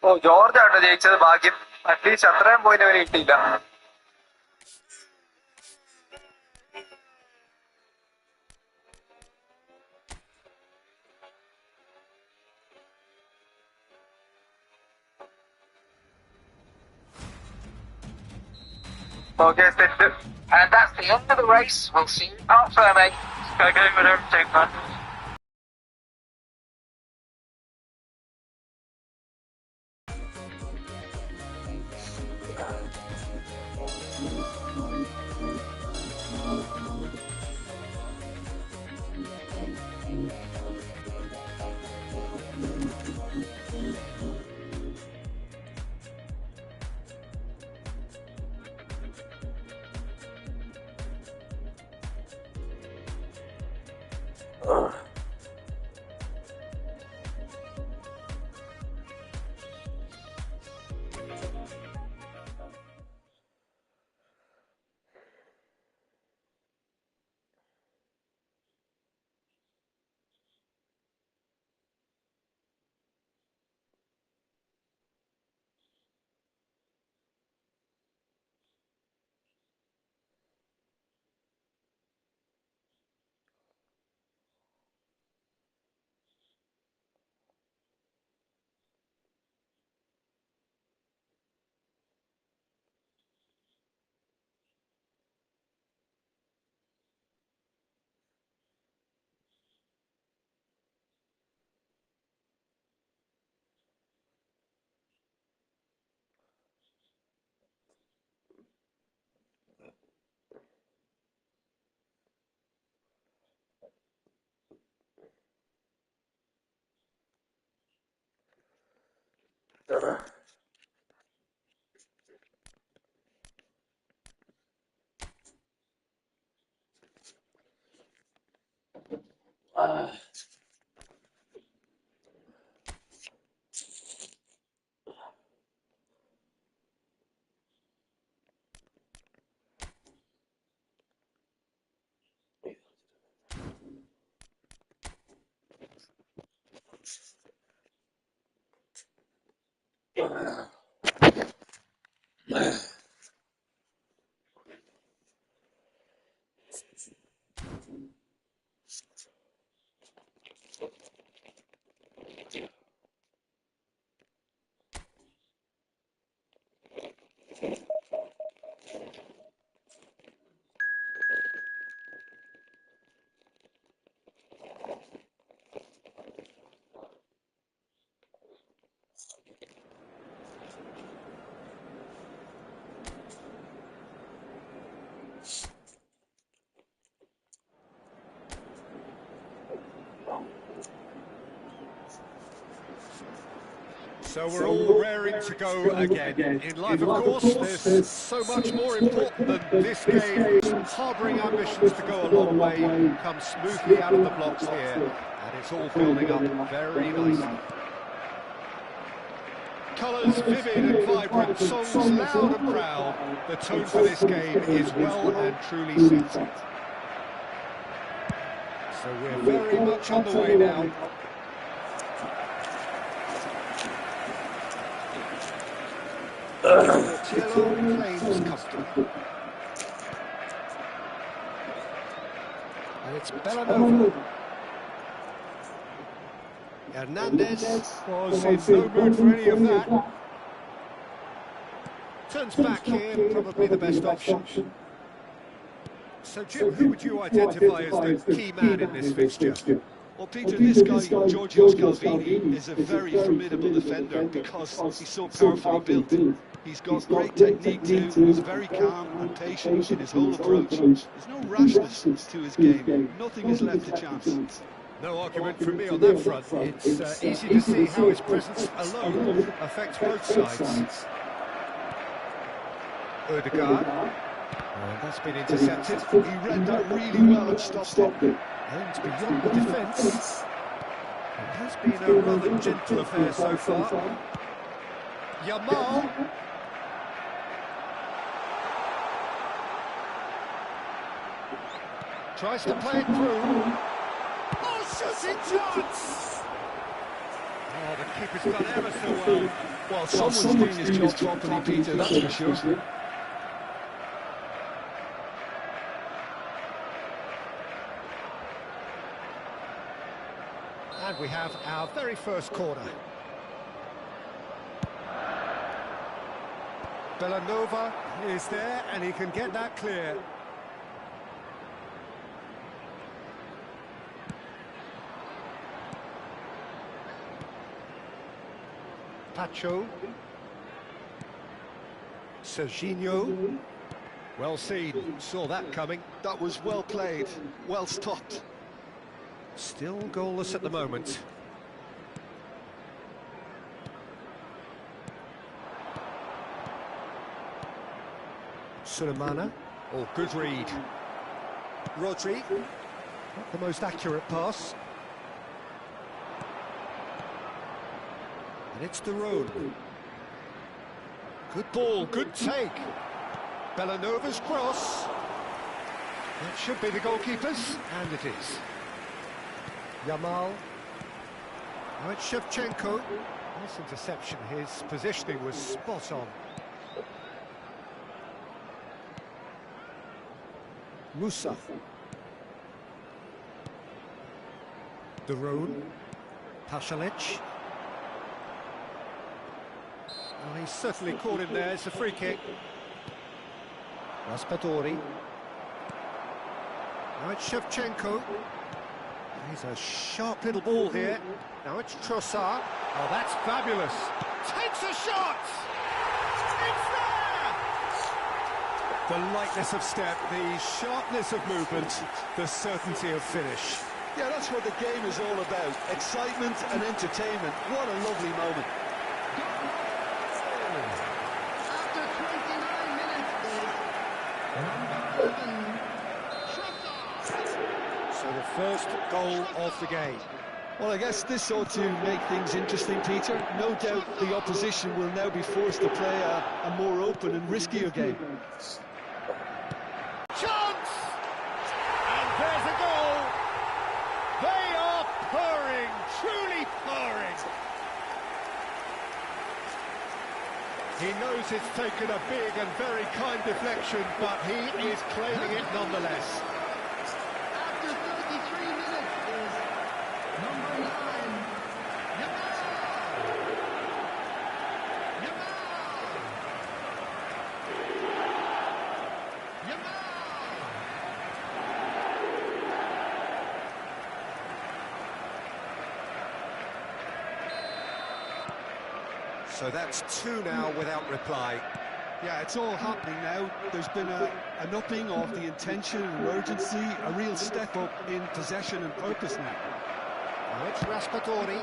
Oh, George ആട്ടോ ജയിച്ചത്. ഭാഗ്യം. അറ്റ്ലീസ്റ്റ് അത്രയും പോയിന്റ് അവന് കിട്ടിയില്ല. Okay, set. And that's the end of the race. We'll see you out there, mate. Okay, whatever, take that. So we're all raring to go again. In life, of course, there's so much more important than this game. Harbouring ambitions to go a long way, come smoothly out of the blocks here, and it's all building up very nicely. Colours vivid and vibrant, songs loud and proud. The tone for this game is well and truly set. So we're very much on the way now. Portillo claims custody. And it's Bellanova. Hernandez was in no mood for any of that. Turns back here, probably the best option. So, Jim, who would you identify as the key man in this fixture? Well, Peter, this guy, Giorgio Scalvini, is a very formidable defender because he's so powerfully built. He's got great technique too, he's very calm and patient in his whole approach. There's no rashness to his game, nothing is left to chance. No argument from me on that front. It's easy to see how his presence alone affects both sides. Odegaard. That's been intercepted. He read that really well and stopped it. And beyond the defence. It has been a rather gentle affair so far. Yamal. Tries to play it through. Oh, shooting chance! Oh, the keeper's done ever so well. Well, someone's doing his job properly, Peter, that's for sure. And we have our very first corner. Bellanova is there, and he can get that clear. Pacho. Serginho. Well seen, saw that coming. That was well played, well stopped. Still goalless at the moment. Sulemana. Oh, good read. Rodri. Not the most accurate pass. And it's the road. Good ball, good take. Bellanova's cross. That should be the goalkeeper's, and it is. Yamal. Now it's Shevchenko. Nice interception, his positioning was spot on. Musa. Daroun. Pasalic. Oh, he's certainly caught him there, it's a free kick. Raspadori. Now it's Shevchenko. He's a sharp little ball here. Now it's Trossard. Oh, that's fabulous. Takes a shot! It's there! The lightness of step, the sharpness of movement, the certainty of finish. Yeah, that's what the game is all about. Excitement and entertainment. What a lovely moment. After 29 minutes, So the first goal of the game. Well, I guess this ought to make things interesting, Peter. No doubt the opposition will now be forced to play a more open and riskier game. Chance! And there's a goal! They are purring, truly purring. He knows it's taken a big and very kind deflection, but he is claiming it nonetheless. after 33 minutes is number 9, Yamal. So that's 2 now without reply. Yeah, it's all happening now. There's been an upping of the intention and urgency, a real step up in possession and purpose now. Now it's Raspadori.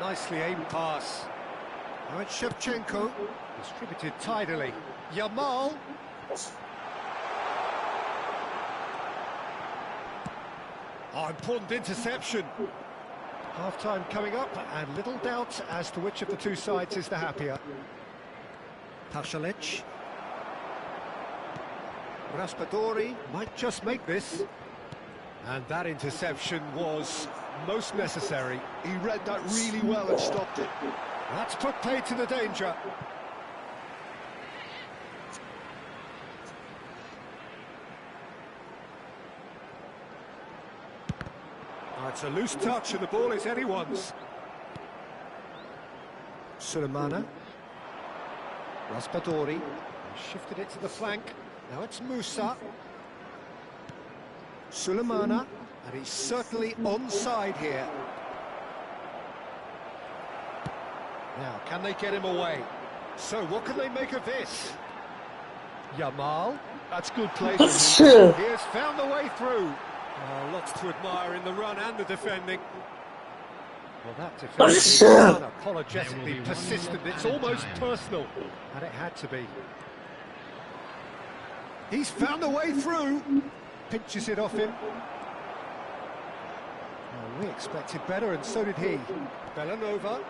Nicely aimed pass. Now it's Shevchenko. Distributed tidily. Yamal. Oh, important interception. Half-time coming up, and little doubt as to which of the two sides is the happier. Pasalic. Raspadori might just make this. And that interception was most necessary. He read that really well and stopped it. That's put paid to the danger. Oh, it's a loose touch and the ball is anyone's. Sulemana. Raspadori. Shifted it to the flank. Now it's Musa. Sulemana. And he's certainly onside here. Now, can they get him away? So, what can they make of this? Yamal. That's good play from him. He has found the way through. Lots to admire in the run and the defending. Well, that defending is unapologetically persistent. It's almost personal. And it had to be. He's found the way through. Pinches it off him. Well, we expected better, and so did he. Bellanova.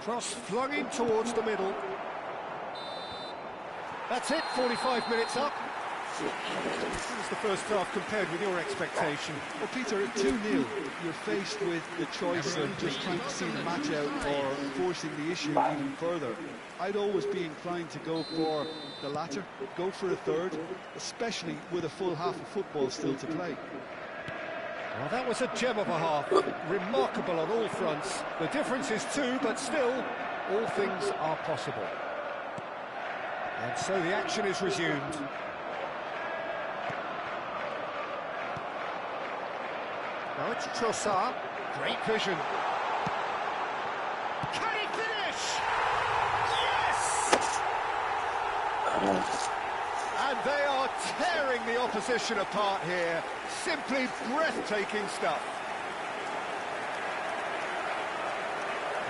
Cross flung in towards the middle. That's it, 45 minutes up. How was the first half compared with your expectation? Well, Peter, at 2-0, you're faced with the choice of just trying to see the match out or forcing the issue even further. I'd always be inclined to go for the latter, go for a third, especially with a full half of football still to play. Well, that was a gem of a half. Remarkable on all fronts. The difference is 2, but still, all things are possible. And so the action is resumed. Now it's Trossard. Great vision. Can he finish? Yes! And they are tearing the opposition apart here. Simply breathtaking stuff.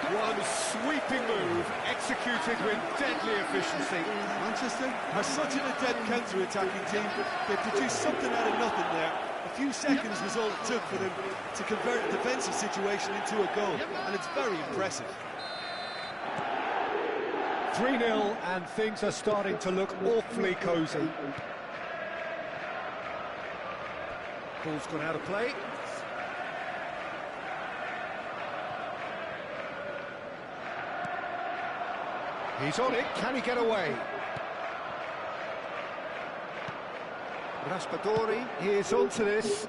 One sweeping move, executed with deadly efficiency. Manchester are such an adept counter-attacking team. They produced something out of nothing there. A few seconds was all it took for them to convert a defensive situation into a goal, and it's very impressive. 3-0, and things are starting to look awfully cosy. Ball's gone out of play. He's on it, can he get away? Raspadori, he is onto this.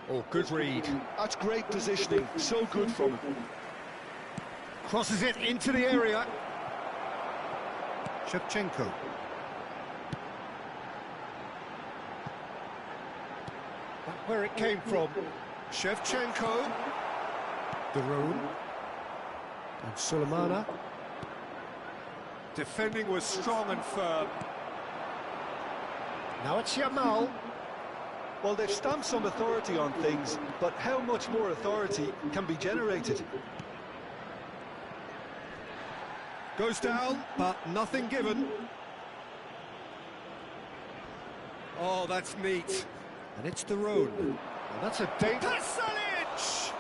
Oh, good read. That's great positioning, so good from him. Crosses it into the area. Shevchenko. Back where it came from. Shevchenko. Darun. And Sulemana. Defending was strong and firm. Now it's Yamal. Well, they've stamped some authority on things, but how much more authority can be generated? Goes down, but nothing given. Oh, that's neat. And it's Darun. Well, that's a dangerous. Pasalic!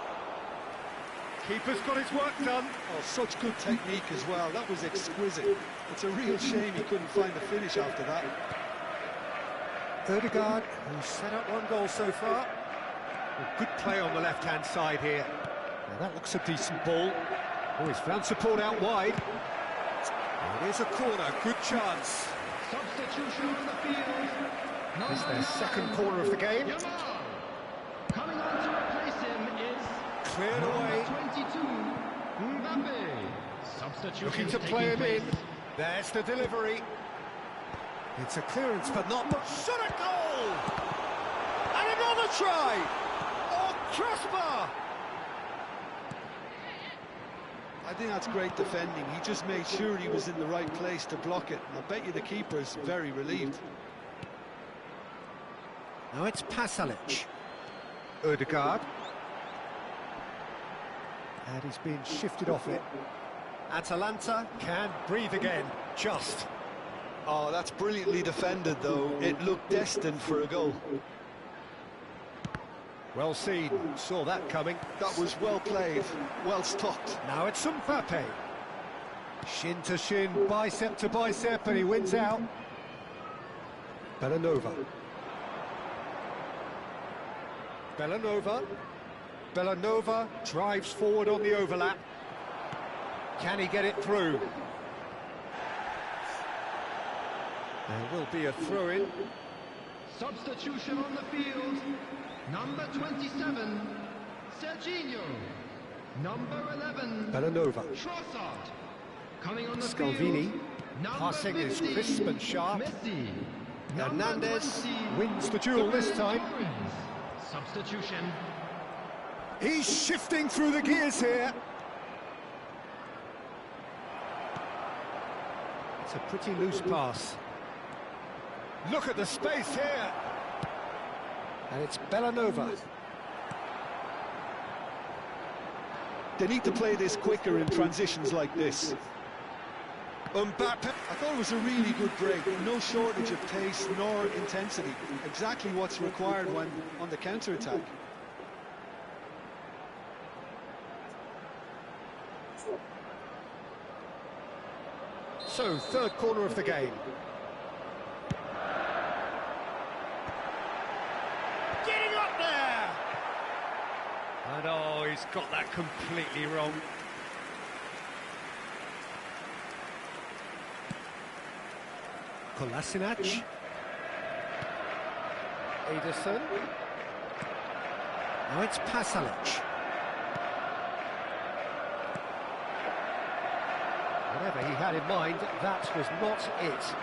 Keeper's got his work done. Oh, such good technique as well. That was exquisite. It's a real shame he couldn't find the finish after that. Ødegaard, who's set up 1 goal so far. Well, good play on the left-hand side here. Now that looks a decent ball. Oh, he's found support out wide. It is a corner, good chance. Substitution on the field. It's their second corner of the game. Coming on to replace him is Cleared away. 22, Mbappe. Substitution Looking to play him in. There's the delivery. It's a clearance, but not much. Shot a goal! And another try! Oh, crossbar! I think that's great defending. He just made sure he was in the right place to block it. I bet you the keeper's very relieved. Now it's Pasalic. Ødegaard. And he's been shifted off it. Atalanta can breathe again, just. Oh, that's brilliantly defended, though. It looked destined for a goal. Well seen, saw that coming. That was well played, well stopped. Now it's Mbappe. Shin to shin, bicep to bicep, and he wins out. Bellanova. Bellanova drives forward on the overlap. Can he get it through? There will be a throw-in. Substitution on the field. Number 27, Serginho. Number 11, Bellanova. Trossard. Coming on the Scalvini. field. Number Passing is 50, crisp and sharp. Messi. Number Hernandez 20, wins the duel this time. Torres. Substitution. He's shifting through the gears here. It's a pretty loose pass. Look at the space here. And it's Bellanova. They need to play this quicker in transitions like this. Mbappe. I thought it was a really good break. No shortage of pace nor intensity. Exactly what's required when on the counter-attack. So, third corner of the game. Getting up there! And oh, he's got that completely wrong. Kolasinac. Ederson. Now it's Pasalic. Whatever he had in mind, that was not it.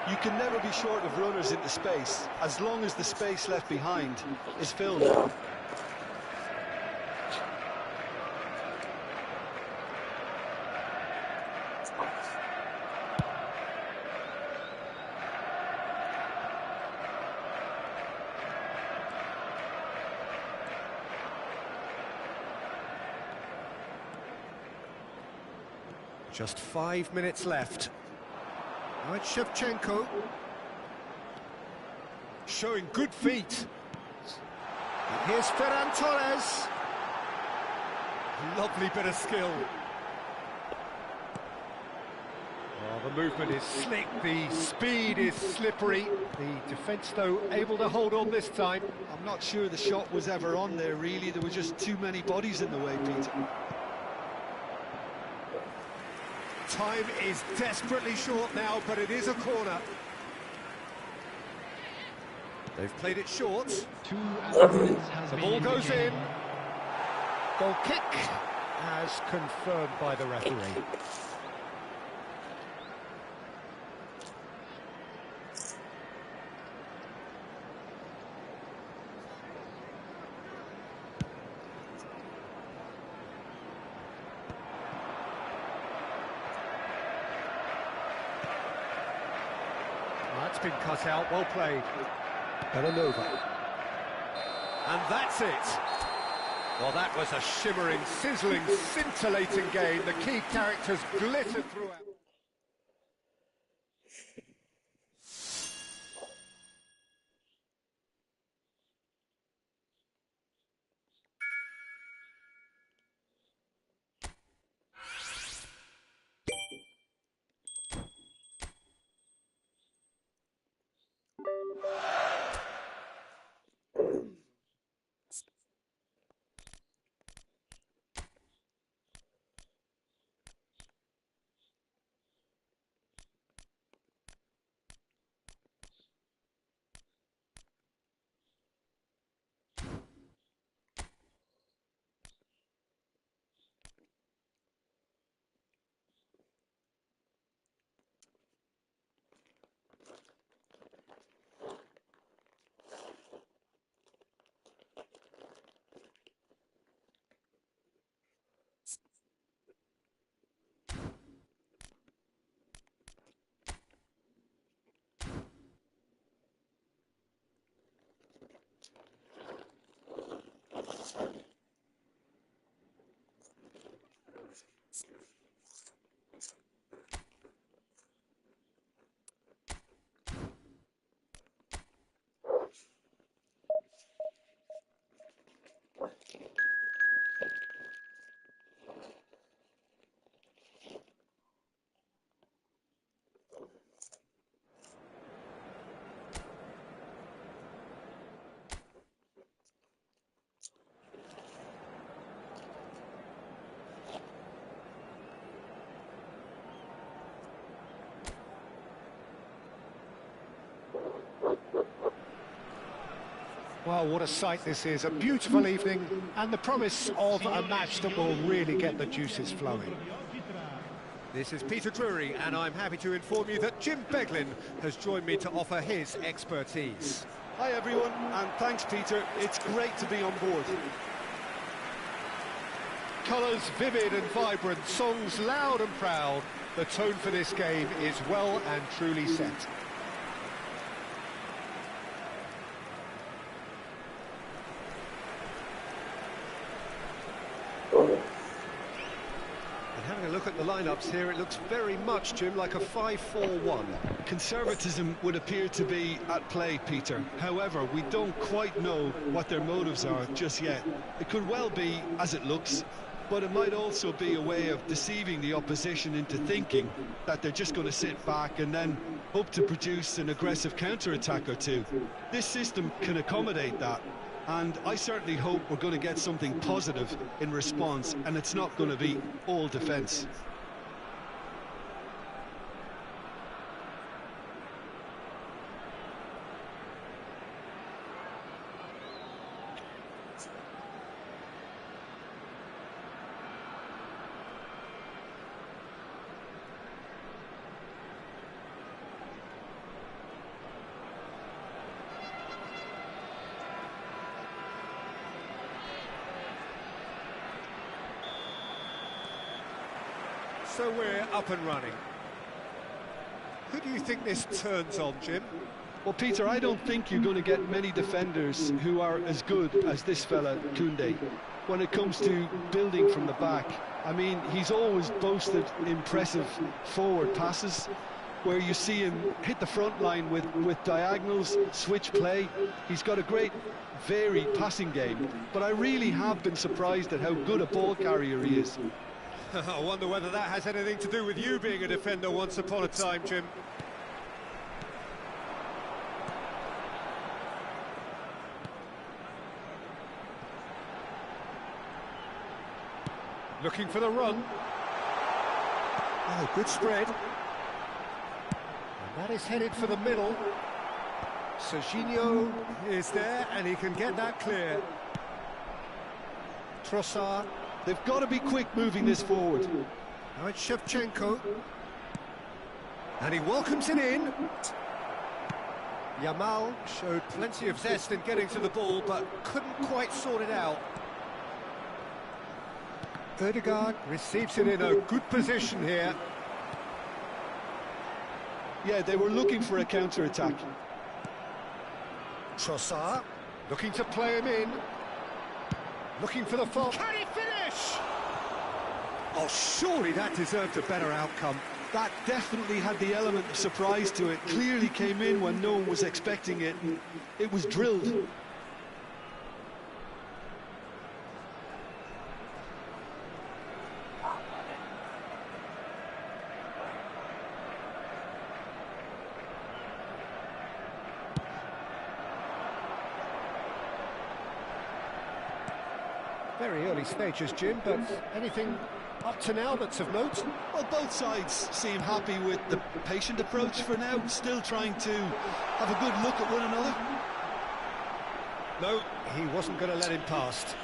You can never be short of runners into space, as long as the space left behind is filled. Just 5 minutes left. Now it's Shevchenko. Showing good feet. And here's Ferran Torres. Lovely bit of skill. Oh, the movement is slick, the speed is slippery. The defence, though, able to hold on this time. I'm not sure the shot was ever on there, really. There were just too many bodies in the way, Peter. Time is desperately short now, but it is a corner. They've played it short. 2 minutes has The been ball goes in. indicated. Goal kick, as confirmed by the referee. That's been cut out, well played. Bellanova. And that's it. Well, that was a shimmering, sizzling, scintillating game. The key characters glittered throughout. Well, what a sight this is. A beautiful evening and the promise of a match that will really get the juices flowing. This is Peter Drury, and I'm happy to inform you that Jim Beglin has joined me to offer his expertise. Hi everyone, and thanks Peter, it's great to be on board. Colours vivid and vibrant, songs loud and proud. The tone for this game is well and truly set. Having a look at the lineups here, it looks very much, Jim, like a 5-4-1. Conservatism would appear to be at play, Peter. However, we don't quite know what their motives are just yet. It could well be as it looks, but it might also be a way of deceiving the opposition into thinking that they're just going to sit back and then hope to produce an aggressive counter-attack or two. This system can accommodate that. And I certainly hope we're going to get something positive in response, and it's not going to be all defence. So we're up and running. Who do you think this turns on, Jim? Well, Peter, I don't think you're going to get many defenders who are as good as this fella, Koundé, when it comes to building from the back. I mean, he's always boasted impressive forward passes, where you see him hit the front line with diagonals, switch play. He's got a great, varied passing game, but I really have been surprised at how good a ball carrier he is. I wonder whether that has anything to do with you being a defender once upon a time, Jim. Looking for the run. Oh, good spread. And that is headed for the middle. Serginho is there, and he can get that clear. Trossard. They've got to be quick moving this forward. Now it's Shevchenko. And he welcomes it in. Yamal showed plenty of zest in getting to the ball, but couldn't quite sort it out. Ødegaard receives it in a good position here. Yeah, they were looking for a counter-attack. Trossard looking to play him in. Looking for the fall. Can he finish? Oh, surely that deserved a better outcome. That definitely had the element of surprise to it. Clearly came in when no one was expecting it. It was drilled. Very early stages, Jim, but anything up to now that's of note? Well, both sides seem happy with the patient approach for now, still trying to have a good look at one another. No, he wasn't going to let him past.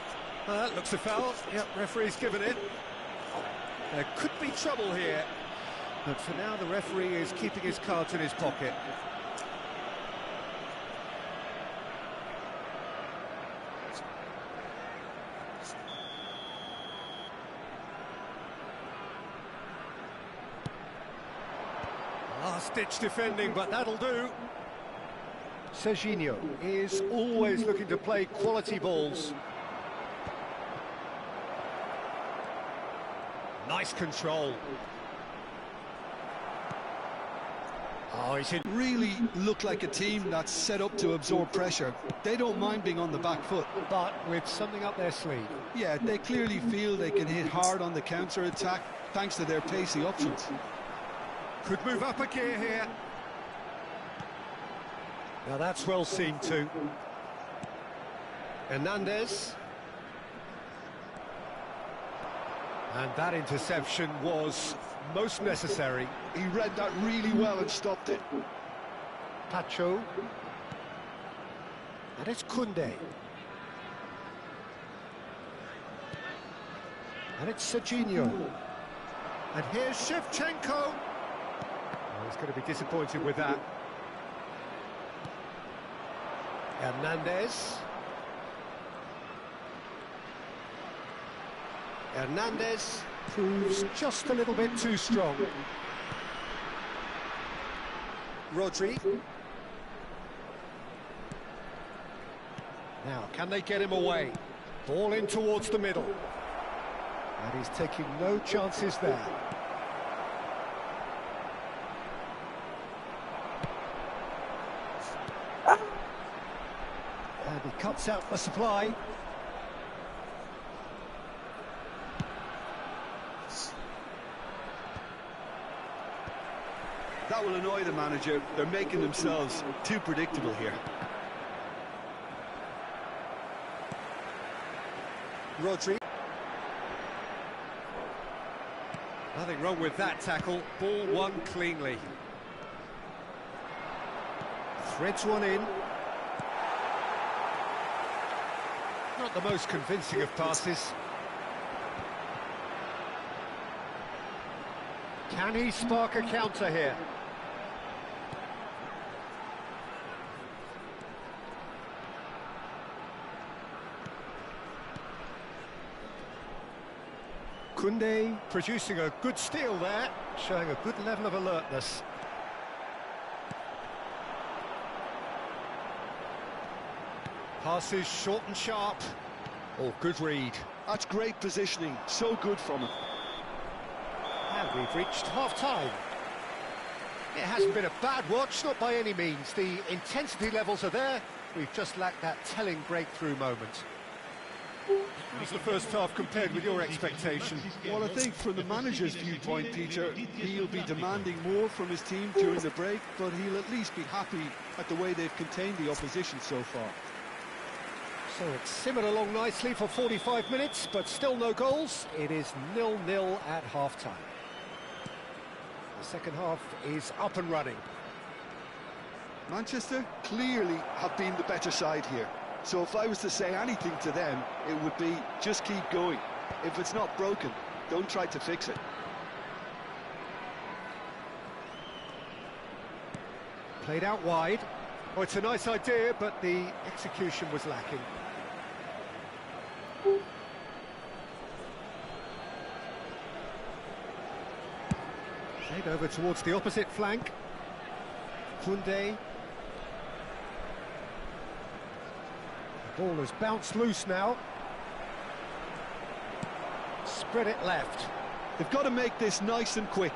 That looks a foul. Yep, referee's given it. There could be trouble here, but for now the referee is keeping his cards in his pocket. Last-ditch defending, but that'll do. Serginho is always looking to play quality balls. Nice control. Oh, he's in. Really look like a team that's set up to absorb pressure. They don't mind being on the back foot. But with something up their sleeve. Yeah, they clearly feel they can hit hard on the counter-attack thanks to their pacey options. Could move up a gear here. Now that's well seen too. Hernandez. And that interception was most necessary. He read that really well and stopped it. Pacho. And it's Koundé. And it's Serginho. And here's Shevchenko. Oh, he's going to be disappointed with that. Hernandez. Hernandez proves just a little bit too strong. Rodri. Now, can they get him away? Ball in towards the middle. And he's taking no chances there. And he cuts out the supply. That will annoy the manager. They're making themselves too predictable here. Rodri. Nothing wrong with that tackle. Ball won cleanly. Threads one in. Not the most convincing of passes. Can he spark a counter here? Koundé producing a good steal there, showing a good level of alertness. Passes short and sharp. Oh, good read. That's great positioning, so good from him. And we've reached half-time. It hasn't been a bad watch, not by any means. The intensity levels are there. We've just lacked that telling breakthrough moment. How's the first half compared with your expectation? Well, I think from the manager's viewpoint, Peter, he'll be demanding more from his team during the break, but he'll at least be happy at the way they've contained the opposition so far. So it's simmered along nicely for 45 minutes, but still no goals. It is 0-0 at half-time. The second half is up and running. Manchester clearly have been the better side here. So if I was to say anything to them, it would be just keep going. If it's not broken, don't try to fix it. Played out wide. Oh, it's a nice idea, but the execution was lacking. Played over towards the opposite flank. Koundé. The ball has bounced loose now. Spread it left. They've got to make this nice and quick.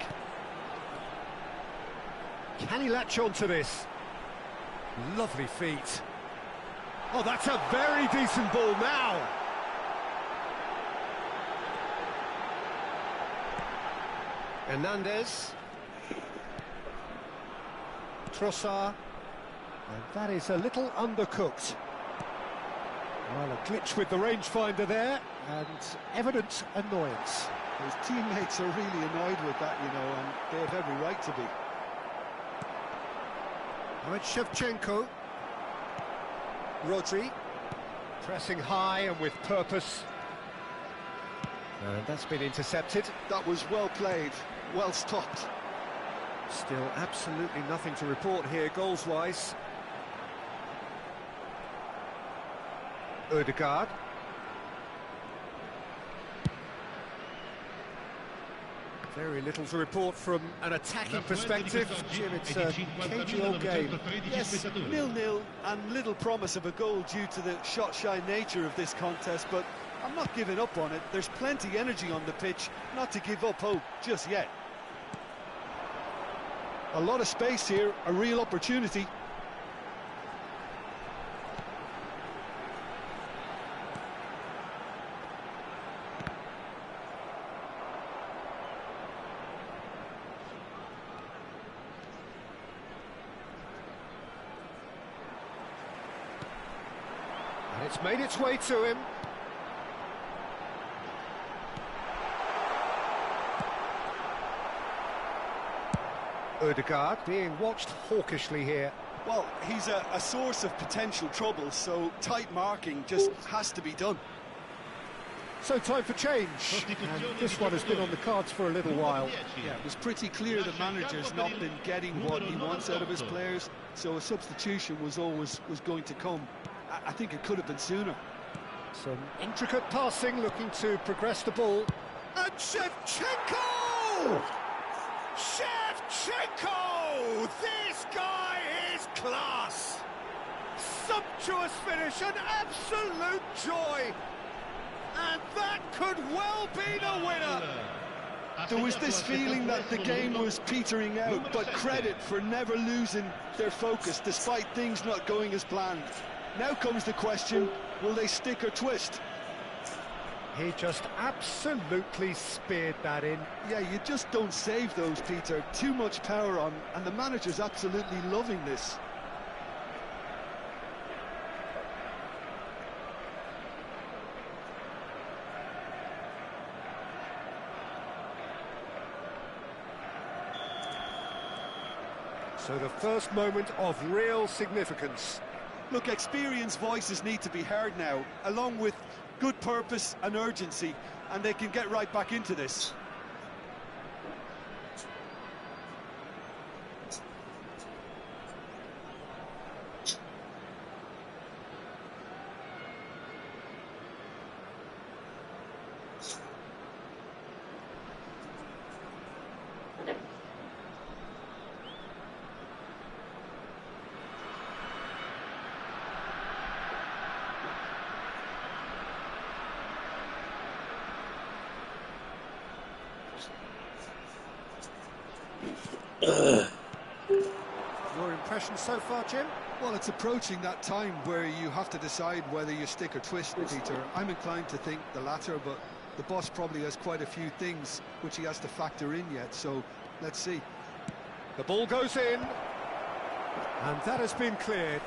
Can he latch on to this? Lovely feet. Oh, that's a very decent ball now. Hernandez. Trossard. And that is a little undercooked. Well, a glitch with the rangefinder there, and evident annoyance. His teammates are really annoyed with that, you know, and they have every right to be. Now it's Shevchenko. Rodri. Pressing high and with purpose. And that's been intercepted. That was well played, well stopped. Still absolutely nothing to report here, goals-wise. Odegaard. Very little to report from an attacking perspective. Jim, it's a cagey old game. Yes, 0-0 and little promise of a goal due to the shot-shy nature of this contest, but I'm not giving up on it. There's plenty energy on the pitch, not to give up hope just yet. A lot of space here, a real opportunity. And it's made its way to him. Odegaard being watched hawkishly here. Well, he's a source of potential trouble, so tight marking just has to be done. So time for change, and this one has been on the cards for a little while. Yeah, it was pretty clear the manager's not been getting what he wants out of his players, so a substitution was going to come. I think it could have been sooner. Some intricate passing, looking to progress the ball. And Shevchenko! Shevchenko! This guy is class! Sumptuous finish, an absolute joy! And that could well be the winner! There was this feeling that the game was petering out, but credit for never losing their focus despite things not going as planned. Now comes the question, will they stick or twist? He just absolutely speared that in. Yeah, you just don't save those, Peter. Too much power on, and the manager's absolutely loving this. So the first moment of real significance. Look, experienced voices need to be heard now, along with good purpose and urgency, and they can get right back into this. Your impression so far, Jim? Well, it's approaching that time where you have to decide whether you stick or twist, Peter. I'm inclined to think the latter, but the boss probably has quite a few things which he has to factor in yet, so let's see. The ball goes in, and that has been cleared.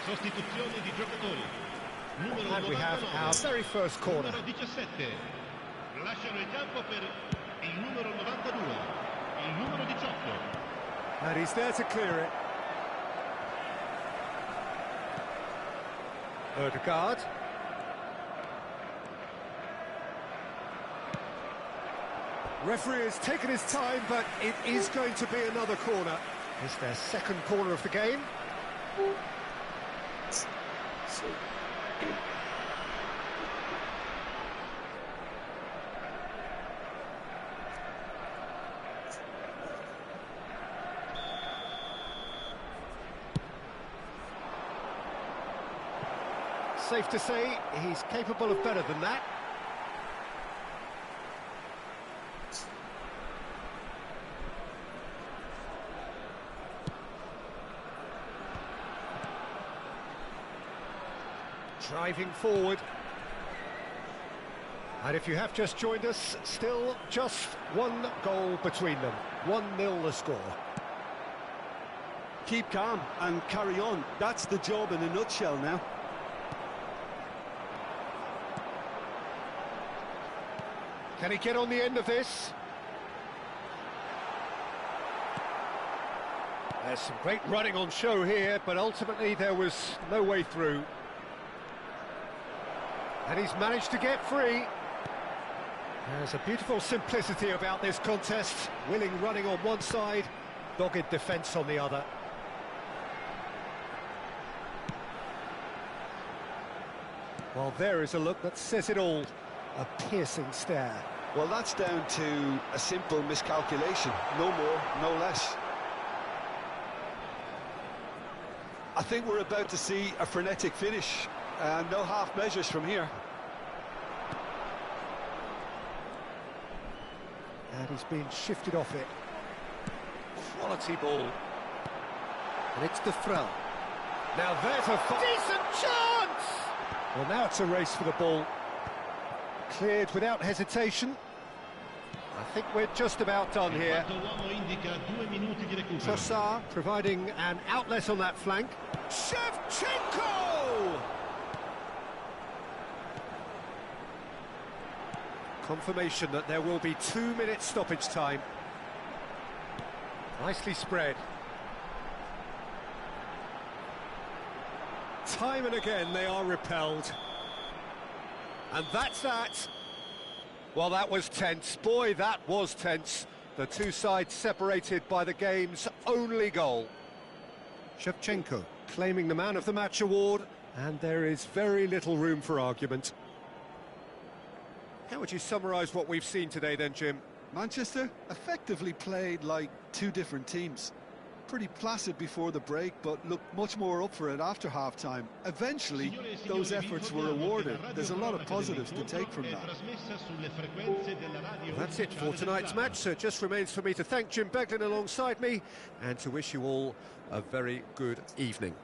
Sostituzione di giocatori. Numero And we have 99, our very first corner. numero 17. Lasciano il campo per il numero 92, il numero 18. And he's there to clear it. Odegaard. Referee has taken his time, but it is going to be another corner. It's their second corner of the game. Safe to say he's capable of better than that. Driving forward. And if you have just joined us, still just one goal between them. 1-0 the score. Keep calm and carry on. That's the job in a nutshell now. Can he get on the end of this? There's some great running on show here, but ultimately there was no way through. And he's managed to get free. There's a beautiful simplicity about this contest. Willing running on one side, dogged defence on the other. Well, there is a look that says it all. A piercing stare. Well, that's down to a simple miscalculation. No more, no less. I think we're about to see a frenetic finish, and no half measures from here. And he's been shifted off it. Quality ball. And it's the throw. Now there's a decent chance! Well, now it's a race for the ball. Cleared without hesitation. I think we're just about done here. Trossard providing an outlet on that flank. Shevchenko! Confirmation that there will be 2 minutes stoppage time. Nicely spread. time and again they are repelled. And that's that. Well, that was tense. Boy, that was tense. The two sides separated by the game's only goal. Shevchenko claiming the Man of the Match award, and there is very little room for argument. How would you summarise what we've seen today then, Jim? Manchester effectively played like two different teams. Pretty placid before the break, but looked much more up for it after half-time. Eventually, those efforts were rewarded. There's a lot of positives to take from that. Well, that's it for tonight's match, so it just remains for me to thank Jim Beglin alongside me and to wish you all a very good evening.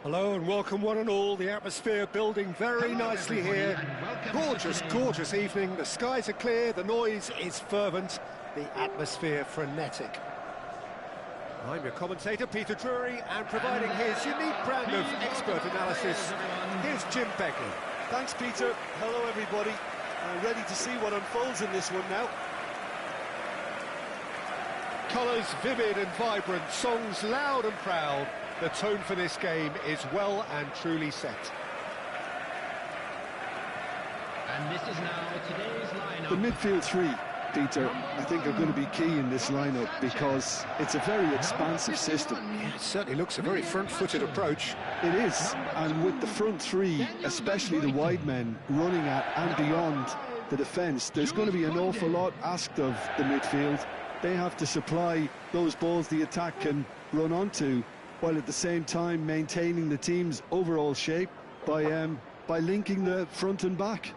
Hello and welcome one and all. The atmosphere building very nicely here. Gorgeous, gorgeous evening. The skies are clear, the noise is fervent, the atmosphere frenetic. I'm your commentator, Peter Drury, and providing his unique brand of expert analysis, here's Jim Beglin. Thanks, Peter. Hello, everybody. Ready to see what unfolds in this one now. Colours vivid and vibrant, songs loud and proud. The tone for this game is well and truly set. And this is now today's lineup. The midfield three, Peter, I think are going to be key in this lineup because it's a very expansive system. Yeah, it certainly looks a very front-footed approach. It is, and with the front three, especially the wide men, running at and beyond the defence, there's going to be an awful lot asked of the midfield. They have to supply those balls the attack can run onto, while at the same time maintaining the team's overall shape by linking the front and back.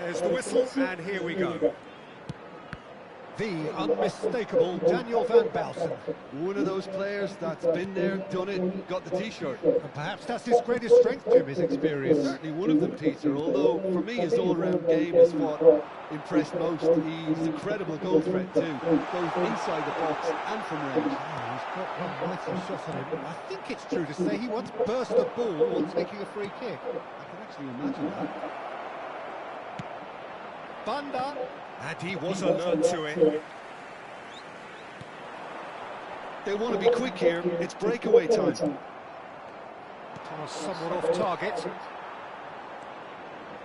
There's the whistle, and here we go. The unmistakable Daniel van Baalsen. One of those players that's been there, done it, got the T-shirt. And perhaps that's his greatest strength, Jim, his experience. Certainly one of them, Peter, although for me his all-round game is what impressed most. He's a credible goal threat too, both inside the box and from range. Oh, he's got one mighty shot on him. I think it's true to say he once burst a ball while taking a free kick. I can actually imagine that. Banda, and he was alert to it. They want to be quick here, it's breakaway time. Pass somewhat off target.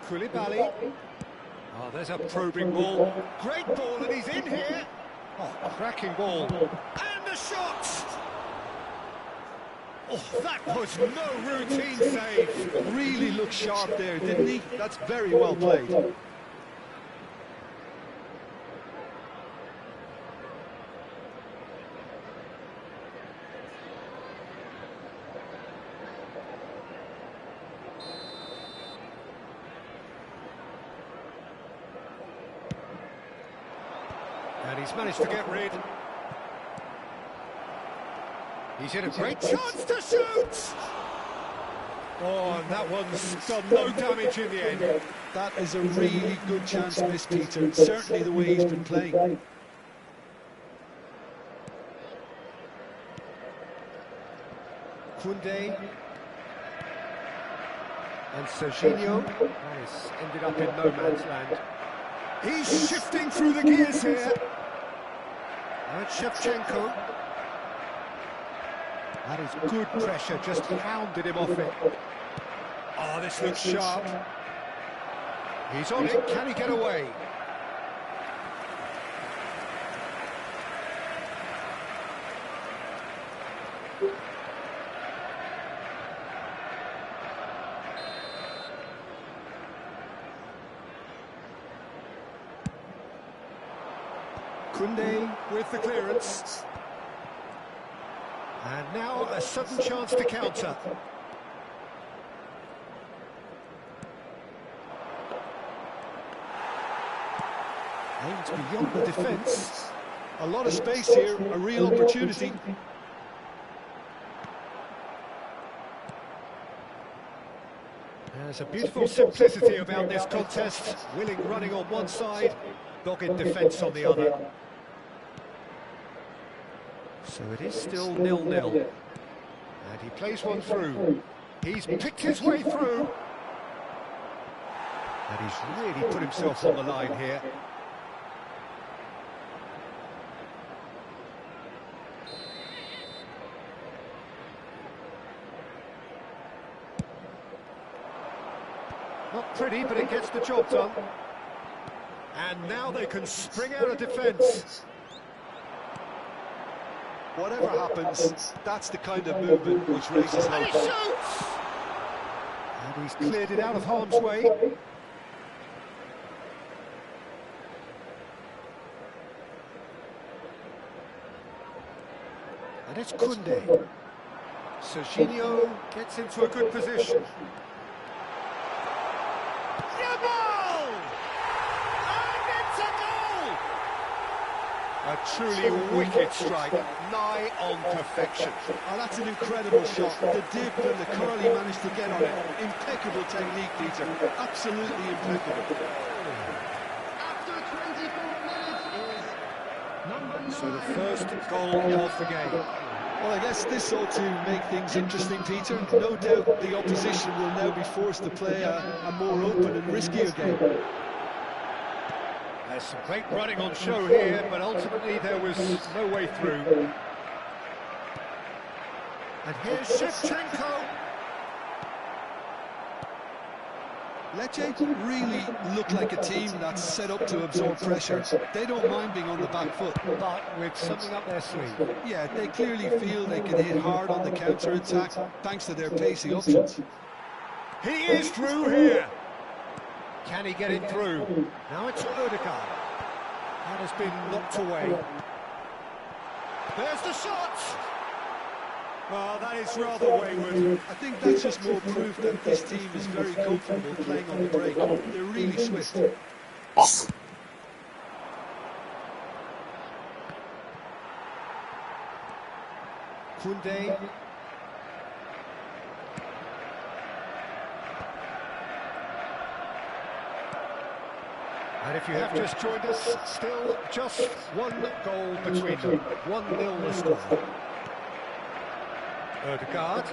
Koulibaly. Oh, there's a probing ball. Great ball, and he's in here. Oh, cracking ball. And the shot! Oh, that was no routine save. Really looked sharp there, didn't he? That's very well played. And he's managed to get rid. He's in a great chance to shoot! Oh, and that one's done no damage in the end. That is a really good chance missed, Peter. Certainly the way he's been playing. Koundé. And Serginho. That has ended up in no man's land. He's shifting through the gears here. And Shevchenko. That is good pressure, just hounded him off it. Oh, this looks sharp. He's on it, can he get away? Koundé with the clearance. And now a sudden chance to counter. Aimed beyond the defence. A lot of space here, a real opportunity. There's a beautiful simplicity about this contest. Willing running on one side, dogged defence on the other. So it is still 0-0. And he plays one through. He's picked his way through. And he's really put himself on the line here. Not pretty, but it gets the job done. And now they can spring out of defence. Whatever happens, that's the kind of movement which raises And he hope. shoots! And he's cleared it out of harm's way. And it's Koundé. Serginho gets into a good position. A truly wicked strike, nigh on perfection. Oh, that's an incredible shot. The dip and the curl he managed to get on it. Impeccable technique, Peter. Absolutely impeccable. After 24 minutes is number 9. So the first goal of the game. Well, I guess this ought to make things interesting, Peter. No doubt the opposition will now be forced to play a more open and riskier game. There's some great running on show here, but ultimately there was no way through. And here's Shevchenko. Lecce really look like a team that's set up to absorb pressure. They don't mind being on the back foot. But with something up their sleeve. Yeah, they clearly feel they can hit hard on the counter-attack thanks to their pacey options. He is through here. Can he get it through? Now it's Odegaard. That has been knocked away. There's the shot! Well, that is rather wayward. I think that's just more proof that this team is very comfortable playing on the break. They're really swift. Kunde. And if you have just joined us, still just one goal between them. 1-0 the score. Ødegaard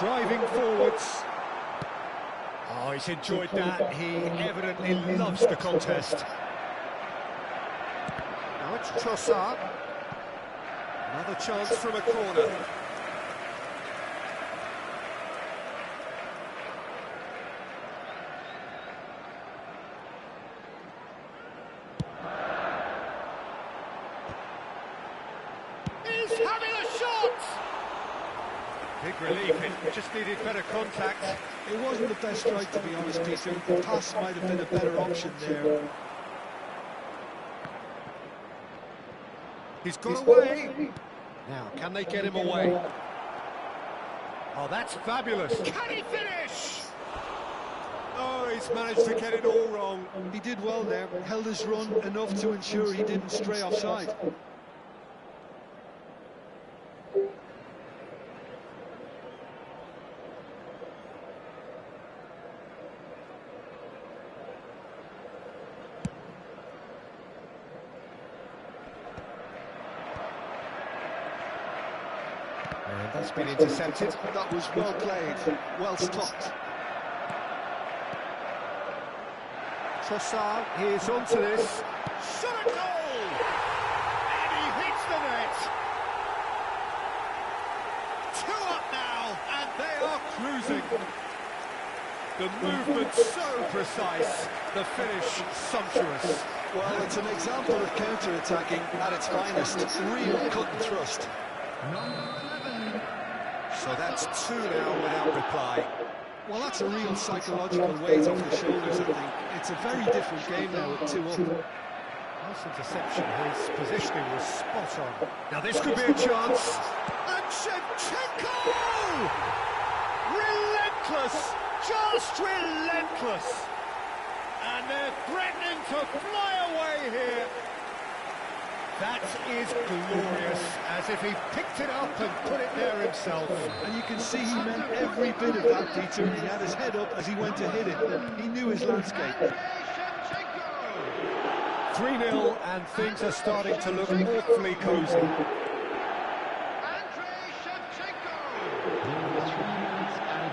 driving forwards. Oh, he's enjoyed that. He evidently loves the contest. Now it's Trossard. Another chance from a corner. He's having a shot! Big relief, it just needed better contact. It wasn't the best strike, to be honest, Peter. The pass might have been a better option there. He's got away. Now, can they get him away? Oh, that's fabulous. Can he finish? Oh, he's managed to get it all wrong. He did well there, held his run enough to ensure he didn't stray offside. And that's been intercepted. That was well played, well stopped. Trossard, he's onto this. Shot a goal! And he hits the net! 2 up now, and they are Cruising. The movement so precise, the finish sumptuous. Well, it's an example of counter-attacking at its finest. Real cut and thrust. So that's 2 now without reply. Well, that's a real psychological weight off the shoulders, I think. It's a very different game now at 2 up. Nice interception, his positioning was spot on. Now this could be a chance. And Shevchenko! Relentless! Just relentless! And they're threatening to fly away here. That is glorious, as if he picked it up and put it there himself. And you can see he meant every bit of that, Peter. He had his head up as he went to hit it. He knew his landscape. 3-0, and things are starting to look awfully cosy.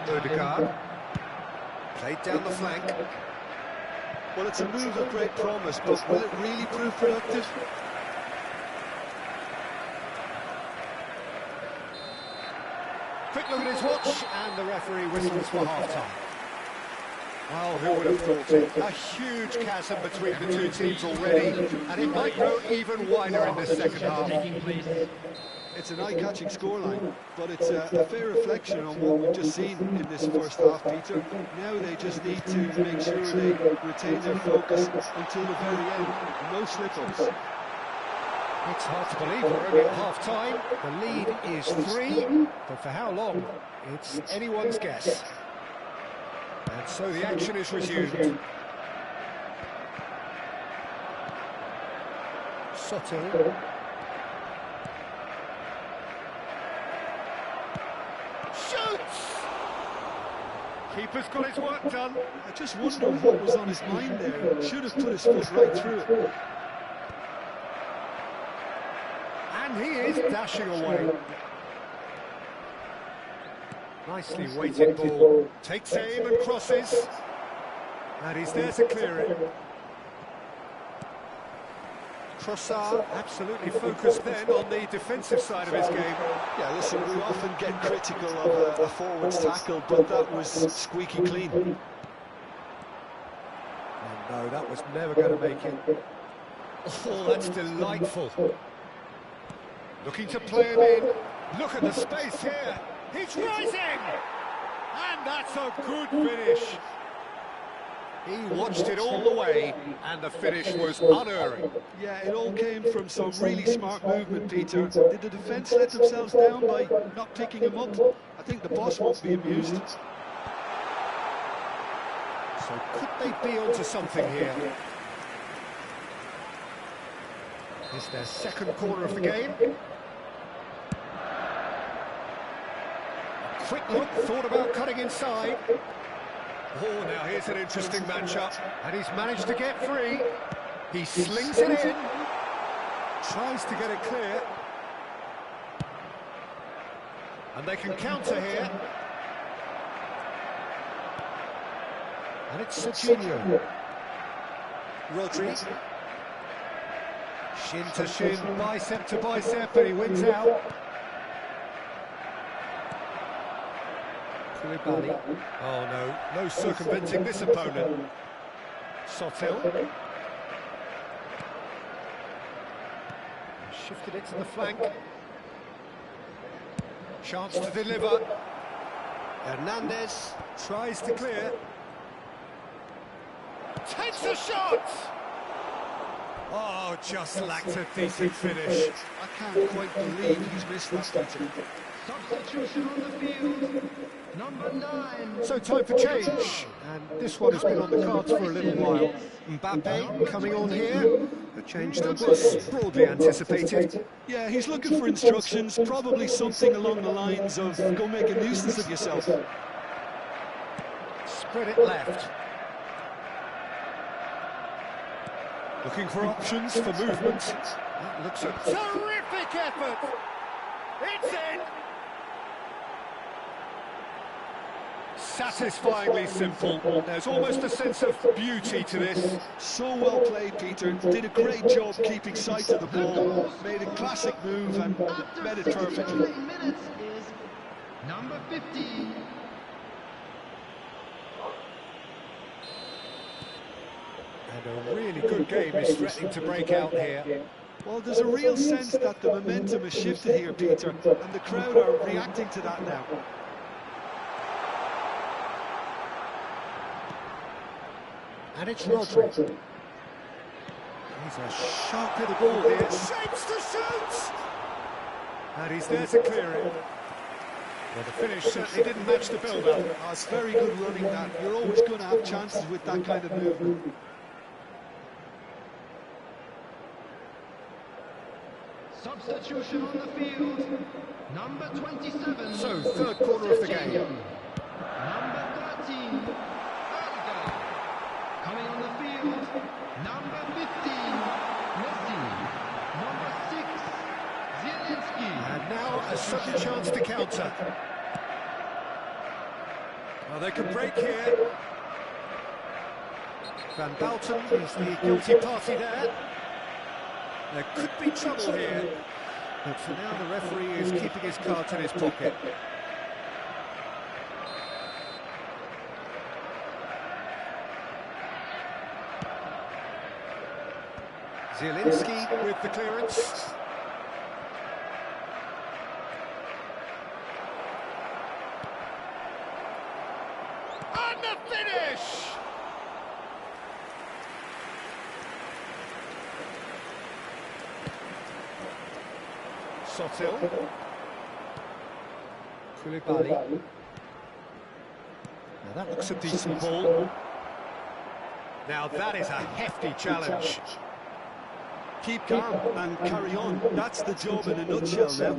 Ødegaard played down the flank. Well, it's a move of great promise, but will it really prove productive? Quick look at his watch, and the referee whistles for half-time. Well, who would have thought it? A huge chasm between the two teams already, and it might grow even wider in this second half. It's an eye-catching scoreline, but it's a fair reflection on what we've just seen in this first half, Peter. Now they just need to make sure they retain their focus until the very end. No slip-ups. It's hard to believe we're only at half-time. The lead is 3, but for how long? It's anyone's guess. And so the action is resumed. Soto. Shoots! Keeper's got his work done. I just wonder what was on his mind there. Should have put his foot right through it. And he is dashing away. Nicely weighted ball. Takes aim and crosses. And he's there to clear it. Trossard absolutely focused then on the defensive side of his game. Yeah, listen, we often get critical of a forward's tackle, but that was squeaky clean. And no, that was never going to make it. Oh, that's delightful. Looking to play him in. Look at the space here. He's rising! And that's a good finish. He watched it all the way, and the finish was unerring. Yeah, it all came from some really smart movement, Peter. Did the defence let themselves down by not picking him up? I think the boss won't be amused. So could they be onto something here? It's their second corner of the game. A quick look, thought about cutting inside. Oh, now here's an interesting matchup. And he's managed to get free. He slings it in. Tries to get it clear. And they can counter here. And it's Serginho. Rodri. Shin to shin, bicep to bicep, and he wins out. Koulibaly. Oh no, no circumventing this opponent. Sotil. Shifted it to the flank. Chance to deliver. Hernandez tries to clear. Takes a shot! Oh, just lacked a decent finish. I can't quite believe he's missed that, Peter. Substitution on the field, number 9. So time for change, and this one has been on the cards for a little while. Mbappe coming on here, a change that was broadly anticipated. Yeah, he's looking for instructions, probably something along the lines of go make a nuisance of yourself. Spread it left. Looking for options for movement. That looks a terrific effort. It's in. Satisfyingly simple. There's almost a sense of beauty to this. So well played, Peter. Did a great job keeping sight of the ball. Made a classic move and met it perfectly. Minutes is number 15. And a really good game is threatening to break out here. Well, there's a real sense that the momentum has shifted here, Peter, and the crowd are reacting to that now. And it's Rodri. He's a sharp little ball here. Shapes to shoot! And he's there to clear it. Well, the finish certainly didn't match the build-up. Oh, it's very good running, that. You're always going to have chances with that kind of movement. Substitution on the field, number 27. So, third corner of the game. Number 13, Alga. Coming on the field, number 15, Messi. Number 6, Zielinski. And now a sudden chance to counter. Well, they can break here. Van Balten is the guilty party there. There could be trouble here. But for now, the referee is keeping his cards in his pocket. Zielinski with the clearance. And the finish! Sotil. Koulibaly. Now that looks a decent ball. Now that is a hefty challenge. Keep calm and carry on. That's the job in a nutshell now.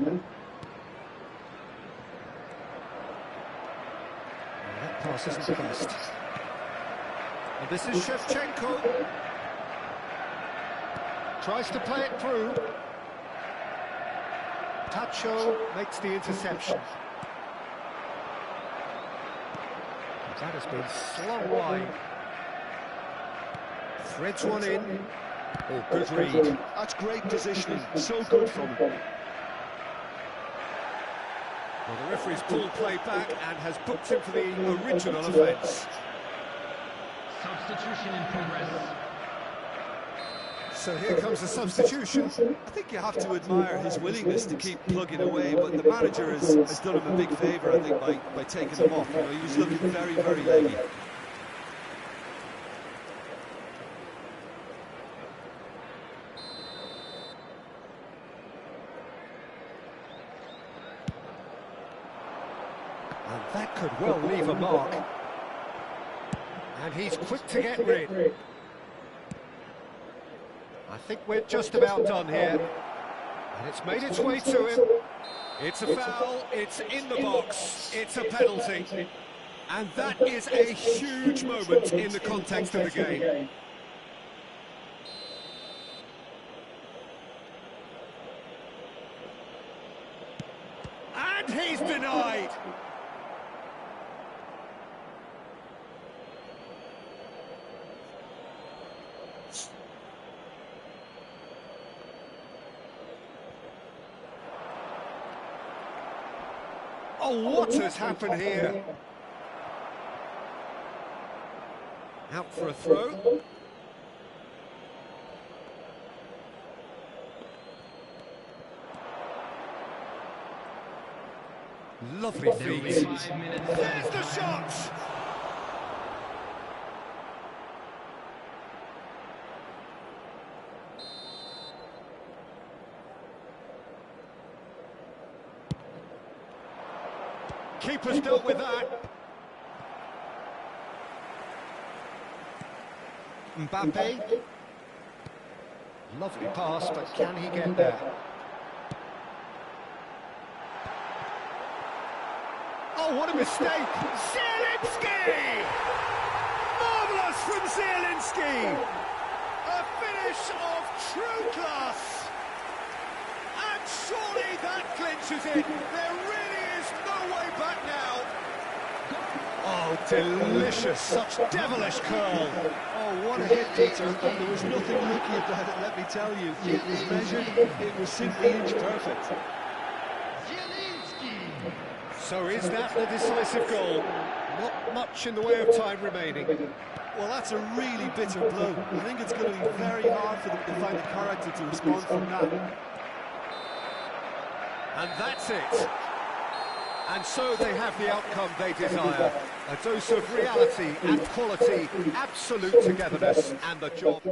That pass isn't the best. And this is Shevchenko. Tries to play it through. Tacho makes the interception. That has been slung wide. Threads one in. Oh, good read. That's great positioning. So good from him. Well, the referee's pulled play back and has booked him for the original offence. Substitution in progress. So here comes the substitution. I think you have to admire his willingness to keep plugging away, but the manager has done him a big favour, I think, by taking him off. You know, he was looking very, very leggy. And that could well leave a mark. And he's quick to get rid. I think we're just about done here. And it's made its way to him. It's a foul, it's in the box, it's a penalty. And that is a huge moment in the context of the game. And he's denied. Oh, what has happened here? Out for a throw. Lovely feet. There's the shot. Keeper's dealt with that. Mbappe. Lovely pass, but can he get there? Oh, what a mistake! Zielinski! Marvellous from Zielinski! A finish of true class! And surely that clinches it. There really is no way back now. Oh, delicious, such devilish curl. Oh, what a hit, Peter. And there was nothing lucky about it, let me tell you. It was measured, it was simply inch perfect. So is that the decisive goal? Not much in the way of time remaining. Well, that's a really bitter blow. I think it's going to be very hard for them to find the character to respond from that. And that's it. And so they have the outcome they desire. A dose of reality and quality, absolute togetherness, and the job.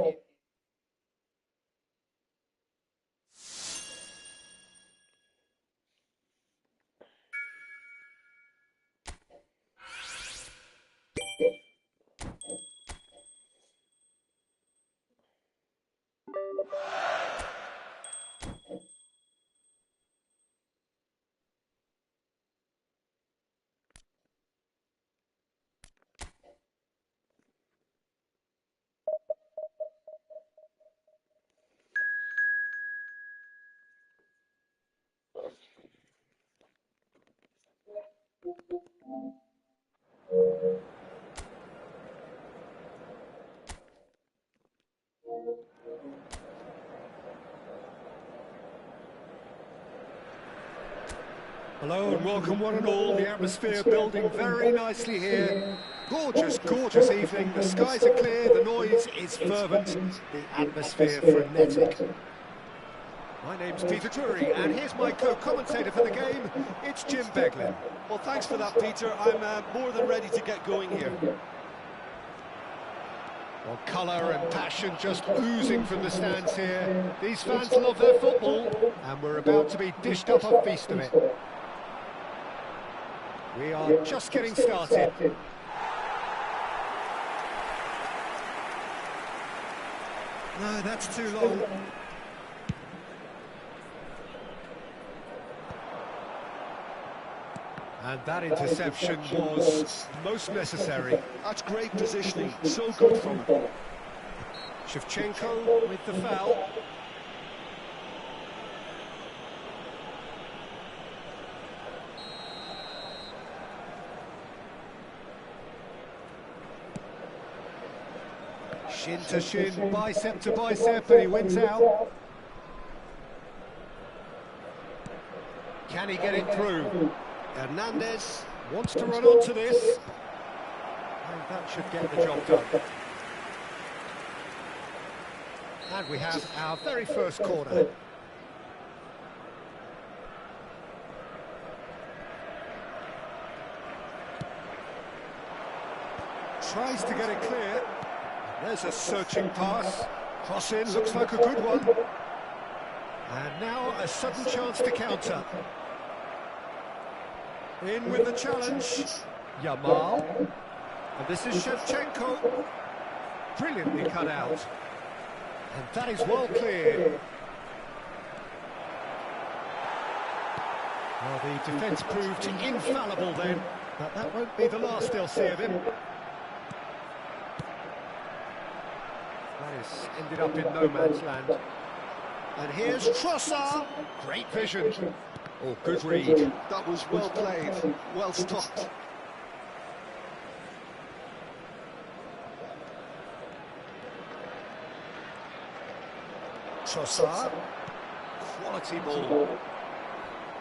Hello and welcome one and all. The atmosphere building very nicely here. Gorgeous, gorgeous evening. The skies are clear, the noise is fervent, the atmosphere frenetic. My name's Peter Drury, and here's my co-commentator for the game. It's Jim Beglin. Well, thanks for that, Peter. I'm more than ready to get going here. Well, colour and passion just oozing from the stands here. These fans love their football, and we're about to be dished up a feast of it. We are just getting started. No, that's too long. And that interception was most necessary. That's great positioning, so good from him. Shevchenko with the foul. Shin to shin, bicep to bicep, and he wins out. Can he get it through? Hernandez wants to run onto this. And that should get the job done. And we have our very first corner. Tries to get it clear. There's a searching pass. Cross in, looks like a good one. And now a sudden chance to counter. In with the challenge. Yamal. And this is Shevchenko. Brilliantly cut out. And that is well cleared. Well, the defence proved infallible then, but that won't be the last they'll see of him. That has ended up in no man's land. And here's Trossard. Great vision. Oh, good read. That was well played, well stopped. Trossard. Quality ball.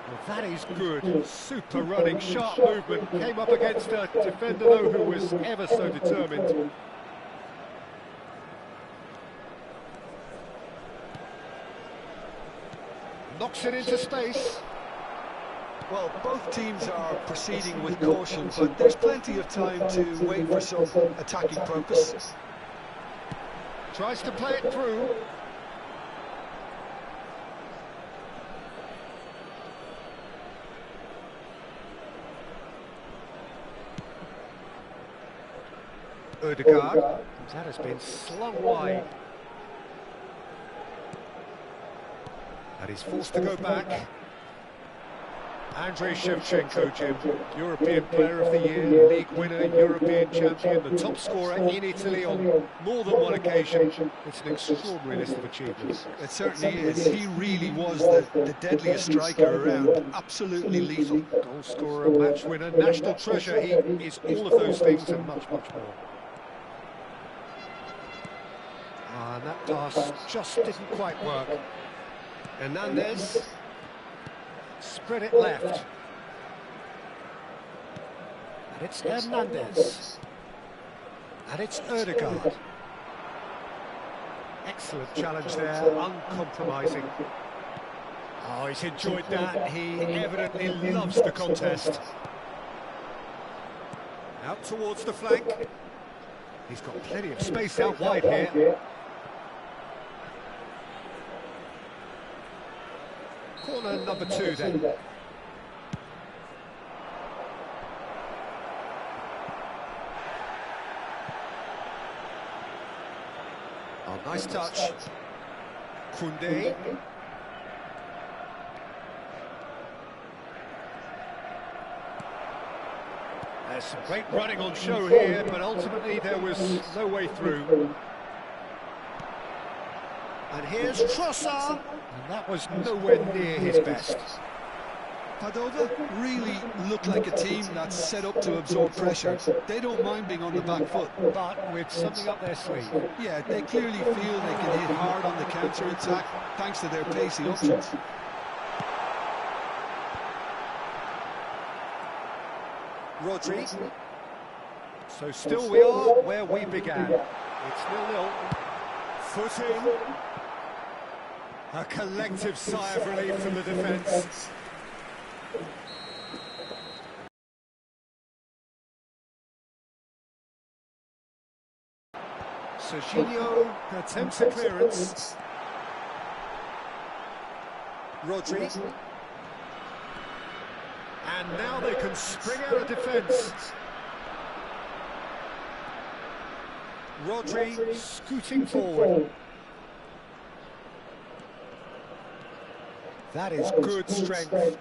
Well, that is good. Super running, sharp movement. Came up against a defender, though, who was ever so determined. Knocks it into space. Well, both teams are proceeding with caution, but there's plenty of time to wait for some attacking purpose. Tries to play it through. Ødegaard. That has been slung wide. And he's forced to go back. Andrei Shevchenko, Jim, European Player of the Year, League winner, European champion, the top scorer in Italy on more than one occasion. It's an extraordinary list of achievements. It certainly is. He really was the deadliest striker around. Absolutely lethal. Goal scorer, match winner, national treasure. He is all of those things and much, much more. And that pass just didn't quite work. Hernandez. Spread it left. And it's Hernandez. And it's Ødegaard. Excellent challenge there, uncompromising. Oh, he's enjoyed that. He evidently loves the contest. Out towards the flank. He's got plenty of space out wide here. Corner number 2 then. Oh, nice touch. Koundé. There's some great running on show here, but ultimately there was no way through. And here's Trossard. And that was nowhere near his best. Padova really look like a team that's set up to absorb pressure. They don't mind being on the back foot. But with something up their sleeve. Yeah, they clearly feel they can hit hard on the counter-attack thanks to their pacey options. Rodri. So still we are where we began. It's 0-0. Foot in. A collective sigh of relief from the defence. Serginho attempts a clearance. Rodri. And now they can spring out of defence. Rodri scooting forward. That is good strength. And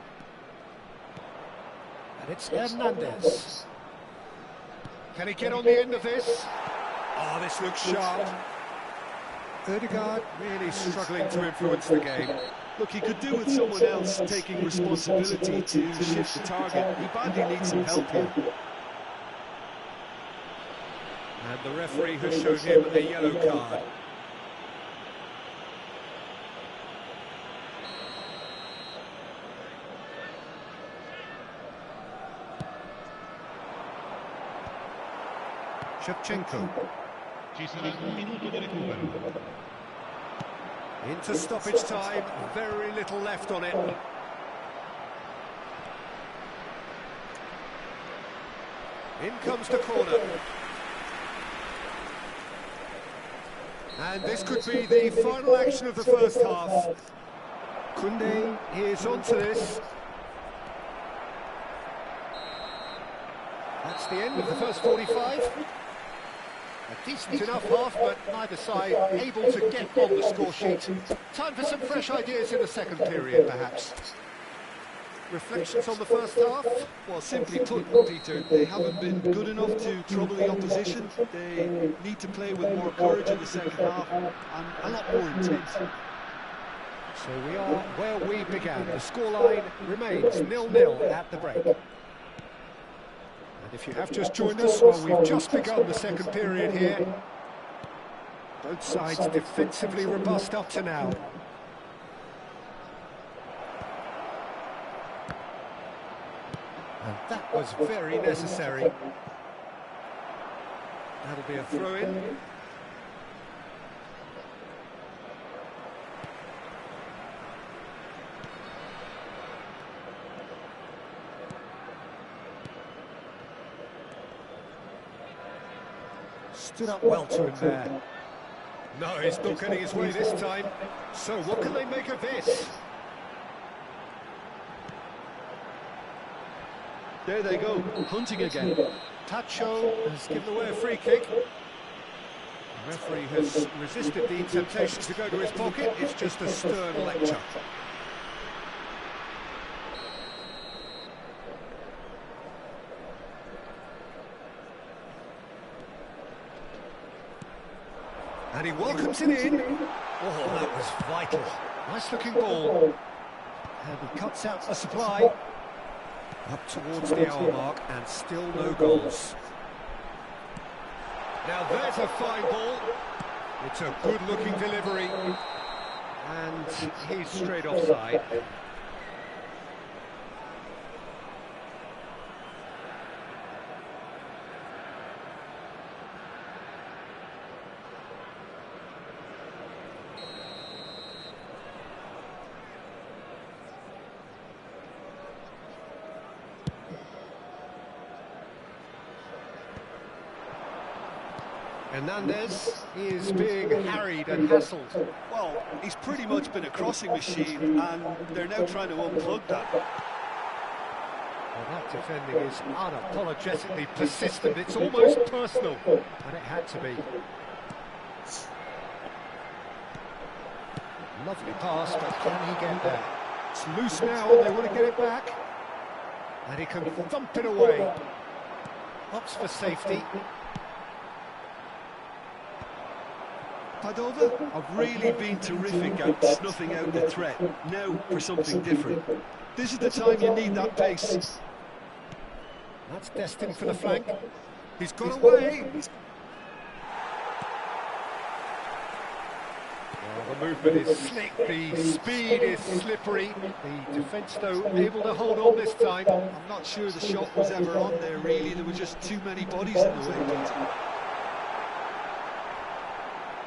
it's Hernandez. Can he get on the end of this? Oh, this looks sharp. Ødegaard really struggling to influence the game. Look, he could do with someone else taking responsibility to shift the target. He badly needs some help here. And the referee has shown him a yellow card. Shevchenko. Ci sarà un minuto di recupero. Into stoppage time, very little left on it. In comes the corner. And this could be the final action of the first half. Koundé is onto this. That's the end of the first 45. A decent enough half, but neither side able to get on the score sheet. Time for some fresh ideas in the second period, perhaps. Reflections on the first half? Well, simply put, Peter, they haven't been good enough to trouble the opposition. They need to play with more courage in the second half and a lot more intent. So we are where we began. The scoreline remains 0-0 at the break. And if you have just joined us, well, we've just begun the second period here. Both sides defensively robust up to now. And that was very necessary. That'll be a throw-in. Stood up well to him there. No, he's not getting his way this time. So what can they make of this? There they go, hunting again. Tacho has given away a free kick. The referee has resisted the temptation to go to his pocket. It's just a stern lecture. And he welcomes it in. Oh, that was vital. Nice looking ball. And he cuts out a supply. Up towards the hour mark, and still no goals. Now there's a fine ball. It's a good-looking delivery. And he's straight offside. Hernandez is being harried and hassled. Well, he's pretty much been a crossing machine, and they're now trying to unplug that. Well, that defending is unapologetically persistent. It's almost personal, and it had to be. Lovely pass, but can he get there? It's loose now, and they want to get it back. And he can thump it away. Opts for safety. Padova have really been terrific at snuffing out the threat. Now for something different. This is the time you need that pace. That's destined for the flank. He's got away. Well, the movement is slick, the speed is slippery. The defence, though, able to hold on this time. I'm not sure the shot was ever on there, really. There were just too many bodies in the way, Peter.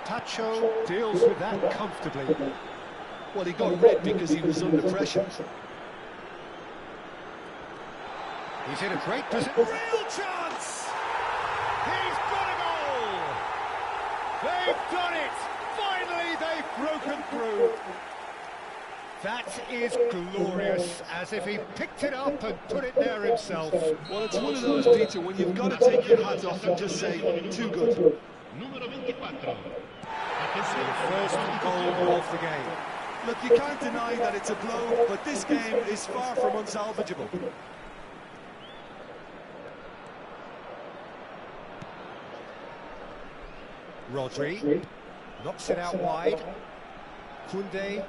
Tacho deals with that comfortably. Well, he got red because he was under pressure. He's in a great position. Real chance! He's got a goal! They've done it! Finally, they've broken through. That is glorious, as if he picked it up and put it there himself. Well, it's one of those, Peter, when you've got to take your hat off and just say, too good. Numero 24. The first goal of the game. Look, you can't deny that it's a blow, but this game is far from unsalvageable. Rodri knocks it out wide. Koundé.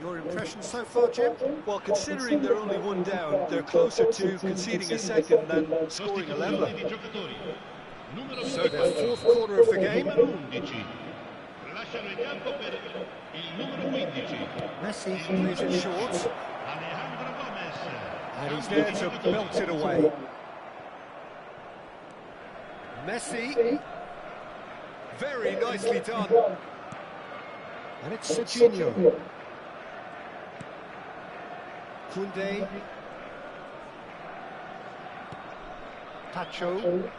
Your impression so far, Jim? Well, considering they're only one down, they're closer to conceding a second than scoring a leveler. So the fourth quarter of the game. Lasciano il campo per il numero 15. Messi plays it short. Alejandro Gomez. And he's there to belt it away. Messi. Very nicely done. And it's Serginho. Koundé. Tacho.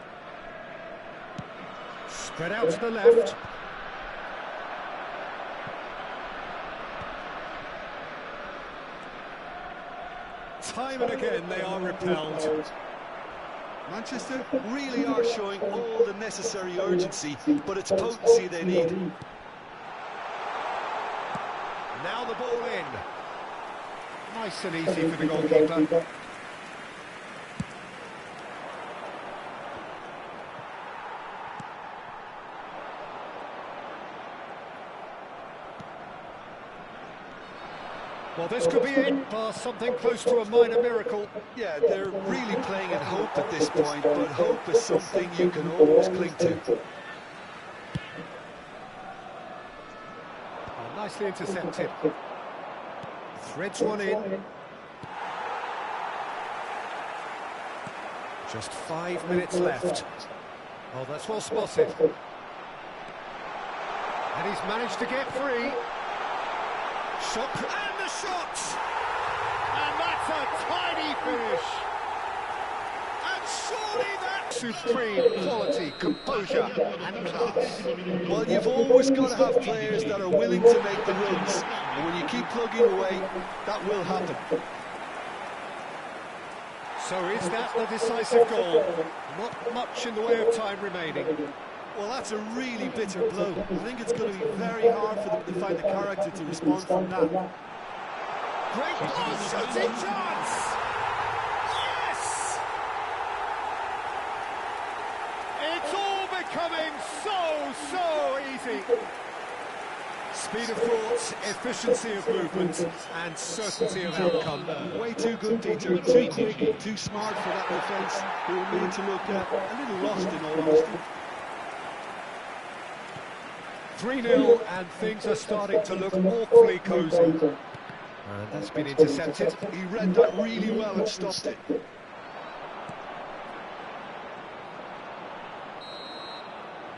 Spread out to the left. Time and again they are repelled. Manchester really are showing all the necessary urgency, but it's potency they need. Now the ball in. Nice and easy for the goalkeeper. Well, this could be it, or something close to a minor miracle. Yeah, they're really playing in hope at this point, but hope is something you can always cling to. Oh, nicely intercepted. Threads one in. Just 5 minutes left. Oh, that's well spotted. And he's managed to get free. Shot, and the shot! And that's a tiny finish. And surely that's supreme quality, composure and class. Well, you've always got to have players that are willing to make the runs. And when you keep plugging away, that will happen. So is that the decisive goal? Not much in the way of time remaining. Well, that's a really bitter blow. I think it's going to be very hard for them to find the character to respond from that. Great shooting chance! Yes! It's all becoming so easy. Speed of thought, efficiency of movement, and certainty of outcome. Way too good, Peter. Too quick, too smart for that defence. They were made to look a little lost, in all honesty. 3-0, and things are starting to look awfully cosy. And that's been intercepted. He read that really well and stopped it.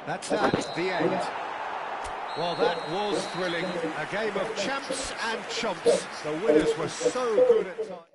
That's that, the end. Well, that was thrilling. A game of champs and chumps. The winners were so good at times.